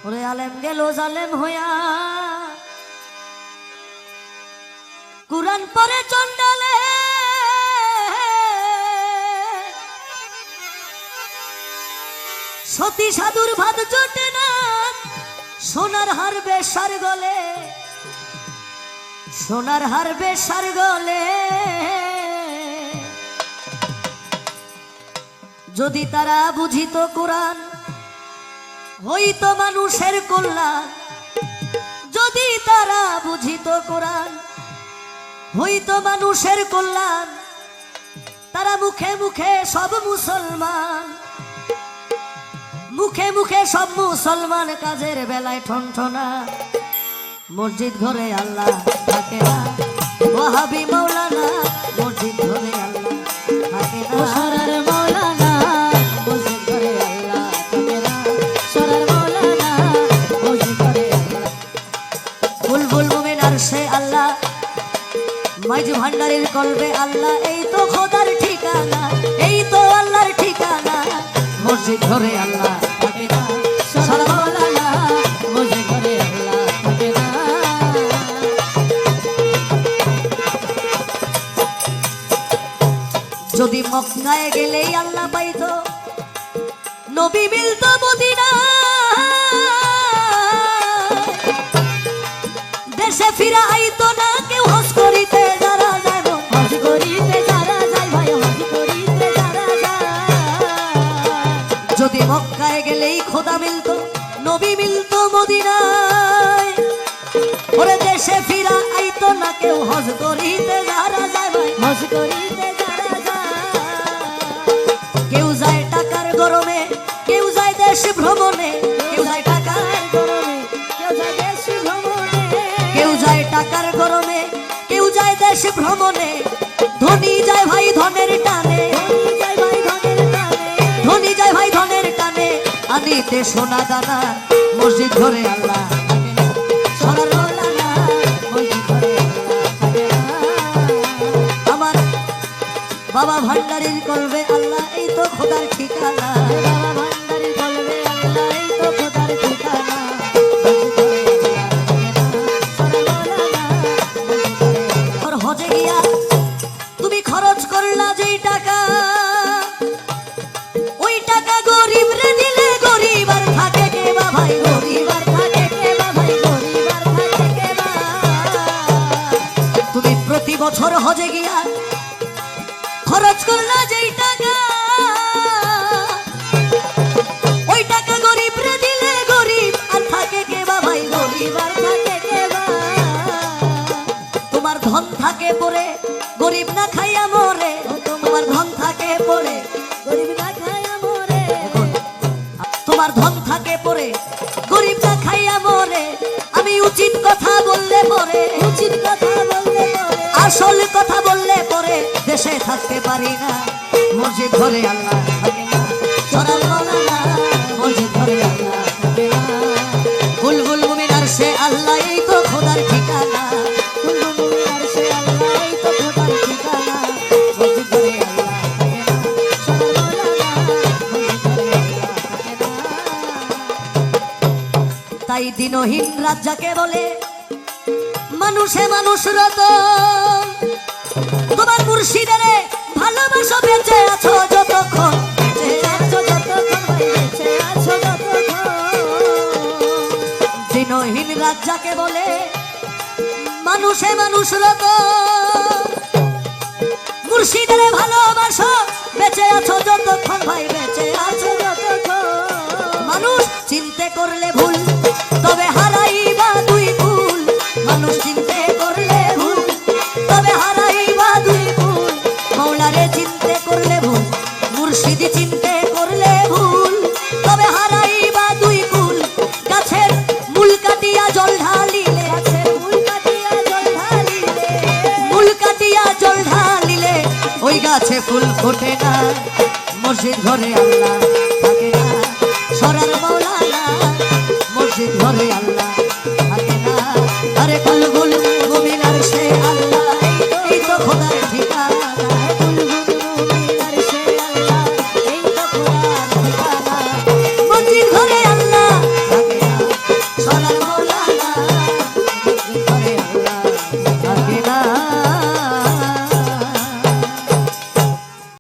ওরে আলেম গেল জালেম হইয়া কুরআন পড়ে চন্ডালে সতী সাধুর ভাত জোটে না সোনার হার বেশার গলে সোনার হার বেশার গলে যদি তারা বুঝিত কোরআন হইতো মানুষের কল্যাণ যদি তারা বুঝিত কোরআন হইতো মানুষের কল্যাণ তারা মুখে মুখে সব মুসলমান মুখে মুখে সব মুসলমান কাজের বেলায় ঠনঠনা মসজিদ ঘরে আল্লাহ থাকে না ওয়াহাবি মাওলানা মসজিদ ঘরে আল্লাহ থাকে না সরার মাওলানা মসজিদ ঘরে আল্লাহ থাকে না সরার মাওলানা মসজিদ ঘরে আল্লাহ বুলবুল মুমিন আরশে আল্লাহ মাইজ ভান্ডারের কলবে আল্লাহ এই তো খোদার ঠিকানা এই তো আল্লাহর ঠিকানা মসজিদ ঘরে আল্লাহ থাকে না সরার মাওলানা মসজিদ ঘরে আল্লাহ থাকে না যদি মক্কায় গেলেই আল্লাহ পাইতো নবী মিলতো মদিনা দেশে ফিরা আইতো না কেউ হজ করিতে যারা যায় হজ করিতে যারা যায় ভাই হজ করিতে যারা যায় যদি মক্কায় গেলেই খোদা মিলতো নবী মিলতো মদিনায় ওরে দেশে ফিরা আইতো না কেউ হজ করিতে যারা যায় ভাই হজ করিতে যারা যায় কেউ যায় টাকার গরমে কেউ যায় দেশ ভ্রমণে কেউ যায় টাকার গরমে কেউ যায় দেশ ভ্রমণে কেউ যায় টাকার গরমে কেউ যায় দেশ ভ্রমণে ধনী যায় ভাই ধনের টানে ধনী যায় ভাই ধনের টানে আনিতে সোনা দানা মসজিদ ঘরে আল্লাহ সরার মাওলানা মসজিদ ঘরে আল্লাহ থাকে না আমার বাবা ভান্ডারির কলবে আল্লাহ এই তো খোদার ঠিকানা বাবা ভান্ডারির কলবে আল্লাহ এই তো খোদার ঠিকানা আর হজে গিয়া তুমি খরচ করলা যেই টাকা ওই টাকা গরিব রে দিলে গরিব আর থাকে কে বা ভাই গরিব আর থাকে কে বা ভাই গরিব আর থাকে কে বা তুমি প্রতি বছর হজে গিয়া খরচ করলা যেই টাকা ওই টাকা গরিব রে দিলে গরিব আর থাকে কে বা ভাই গরিব আর থাকে কে বা তোমার ধন থাকে পরে গরিব না খাইয়া মরে তোমার ধন থাকে পরে গরিব না খাইয়া মরে তোমার ধন থাকে পরে গরিব না খাইয়া মরে আমি উচিত কথা বললে পরে উচিত কথা বললে পরে আসল কথা বললে পরে দেশে থাকতে পারি না মসজিদ ঘরে আল্লাহ থাকে না সরার মাওলানা মসজিদ ঘরে আল্লাহ থাকে না বুলবুল মুমিন আরশে আল্লাহ এই তো খোদার ঠিকানা বুলবুল মুমিন আরশে আল্লাহ এই তো খোদার ঠিকানা মসজিদ ঘরে আল্লাহ থাকে না সরার মাওলানা মসজিদ ঘরে আল্লাহ থাকে না তাই দিনহীন রাত যাকে বলে মানুষে মানুষ রতন তোমার মুর্শিদের ভালোবাসা বেঁচে আছো যতক্ষণ বেঁচে আছো যতক্ষণ বেঁচে আছো যতক্ষণ দিনহীন রাত যাকে বলে মানুষে মানুষ রতন মুর্শিদের ভালোবাসা বেঁচে আছো যতক্ষণ ভাই বেঁচে আছো যতক্ষণ মানুষ চিনতে করলে ভুল তবে হারাইবা দুই কুল মানুষ চিনতে করলে ভুল তবে হারাইবা দুই কুল মাওলারে চিনতে করলে ভুল মুর্শিদি চিনতে করলে ভুল তবে হারাইবা দুই কুল গাছের মূল কাটিয়া জল ঢালিলে গাছের মূল কাটিয়া জল ঢালিলে মূল কাটিয়া জল ঢালিলে ওই গাছে ফুল ফোটে না মসজিদ ঘরে আল্লাহ থাকে না সরার মাওলানা মসজিদ ঘরে আল্লাহ